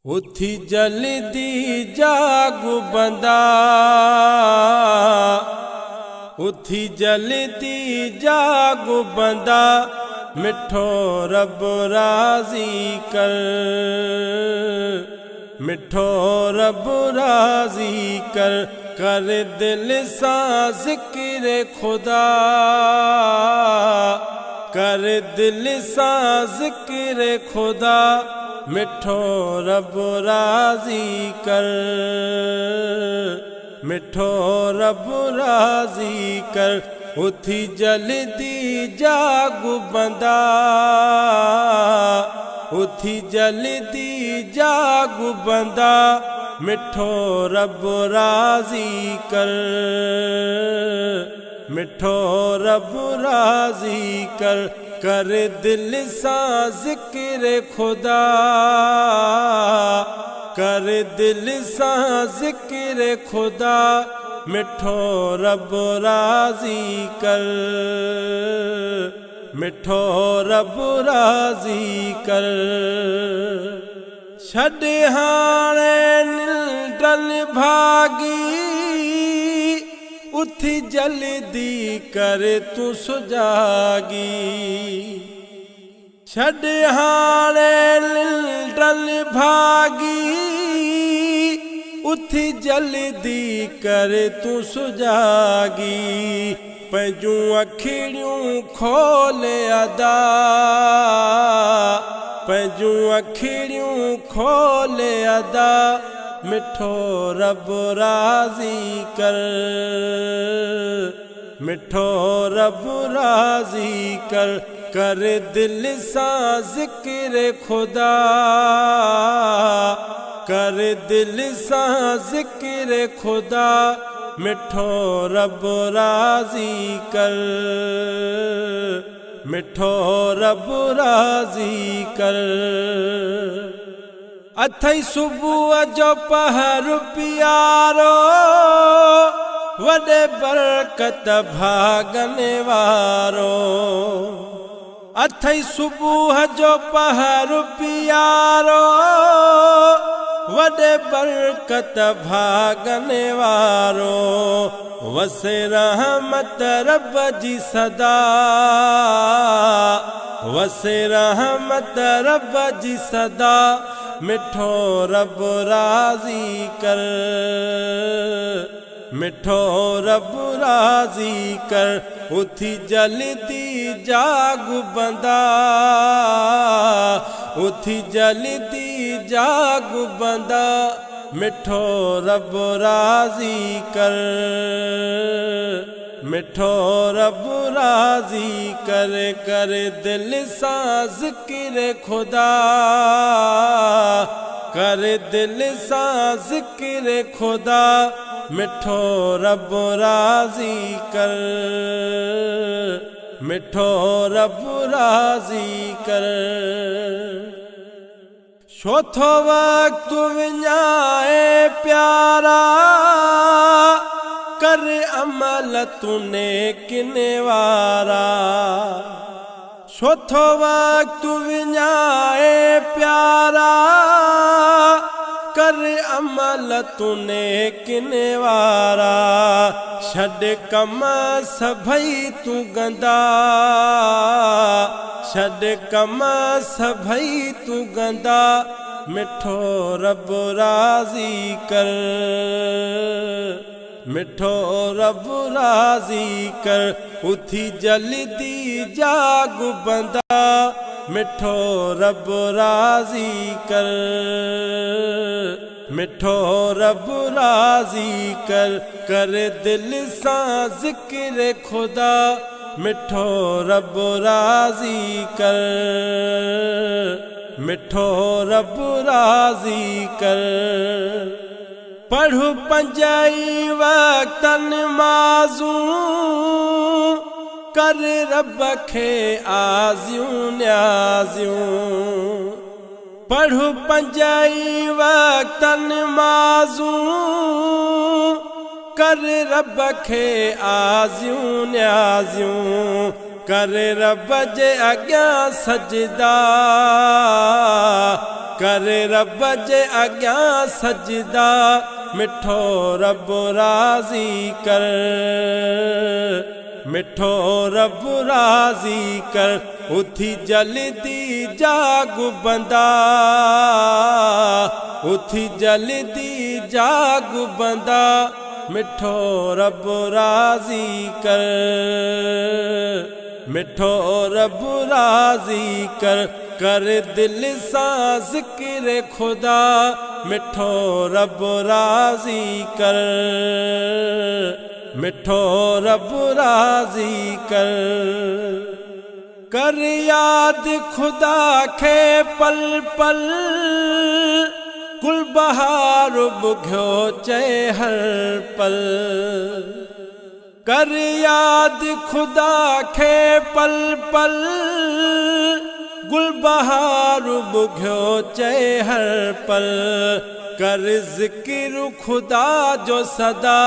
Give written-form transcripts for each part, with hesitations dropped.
उथी जल्दी जागु बंदा, उथी जल्दी जागु बंदा, मिठो रब राजी कर, मिठो रब राजी कर, कर दिल सा जिक्र खुदा, कर दिल सा जिक्र खुदा, मिठो रब राजी कर, मिठो रब राजी कर। उथी जल्दी जागु बंदा, उथी जल्दी जागु बंदा, मिठो रब राजी कर, मिठो रब राजी कर, कर दिल सा जिक्र खुदा, कर दिल सा जिक्र खुदा, मिठो रब राजी कर, मिठो रब राजी कर। छड़ हाणे निंडल भागी, उथी जल्दी कर तू सुजागी, छड़ हाणे निंडल भागी, उथी जल्दी कर तू सुजागी। पंहिंजूं अखिड़ियूं खोले अदा, पंहिंजूं अखिड़ियूं खोले अदा, मिठो रब राजी कर, मिठो रब राजी कर, कर दिल सा जिक्र खुदा, कर दिल सा जिक्र खुदा, मिठो रब राजी कर, मिठो रब राजी कर। अथई सुबुह जो पहर प्यारो, वॾे बरकत भागने वारो, अथई सुबुह जो पहर प्यारो, वॾे बरकत भागने वारो, वसे रहमत रब जी सदा, वसे रहमत रब जी सदा, मिठो रब राजी कर, मिठो रब राजी कर। उथी जल्दी जागु बंदा, उथी जल्दी जागु बंदा, मिठो रब राजी कर, मिठो रब राजी कर, कर दिल सा जिक्र खुदा, कर दिल सा जिक्र खुदा, मिठो रब राजी कर, मिठो रब राजी कर। चौथो वक्त विञाए प्यारा, कर अमल तूने किने वारा, चौथो वक्त विञाए प्यारा, कर अमल तूने किने वारा, छड़ कम सभई तू गंदा, छड़ कम सभई तू गंदा, मिठो रब राजी कर, मिठो रब राजी कर। उथी जल्दी जागु बंदा, मिठो रब राजी कर, मिठो रब राजी कर, कर दिल सा जिक्र खुदा, मिठो रब राजी कर, मिठो रब राजी कर। पढ़ू पंजई वक्तन माज़ूं, कर रब खे आज़ियूं न्याज़ियूं, पढ़ू पंजई वक्तन माज़ूं, कर रब खे आज़ियूं न्याज़ियूं, कर रब जे अॻियां सजदा, करे रब जे अग्यां सजदा मिठो रब राज़ी कर मिठो रब राज़ी कर उथी जल्दी जाग बंदा उथी जल्दी जाग बंदा मिठो रब राज़ी कर मिठो रब राज़ी कर दिल सा ज़िक्र खुदा मिठो रब राज़ी कर मिठो रब राज़ी कर याद खुदा खे पल पल गुल बहार बुघ्यो चए हर पल कर याद खुदा खे पल पल गुल बहार बुघ्यो चए हर पल कर ज़िक्र खुदा जो सदा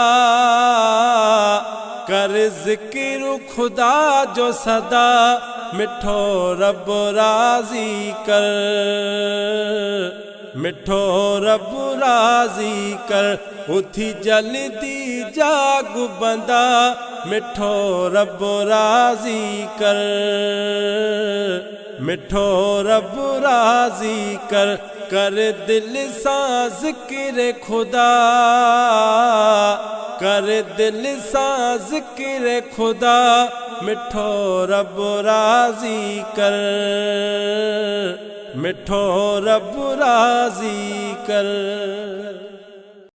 कर ज़िक्र खुदा जो सदा मिठो रब राज़ी कर मिठो रब राज़ी कर उथी जल्दी जाग बंदा मिठो रब राज़ी कर मिठो रब राज़ी कर दिल सा ज़िक्र खुदा कर दिल सा ज़िक्र खुदा मिठो रब राज़ी कर मिठो रब राज़ी कर।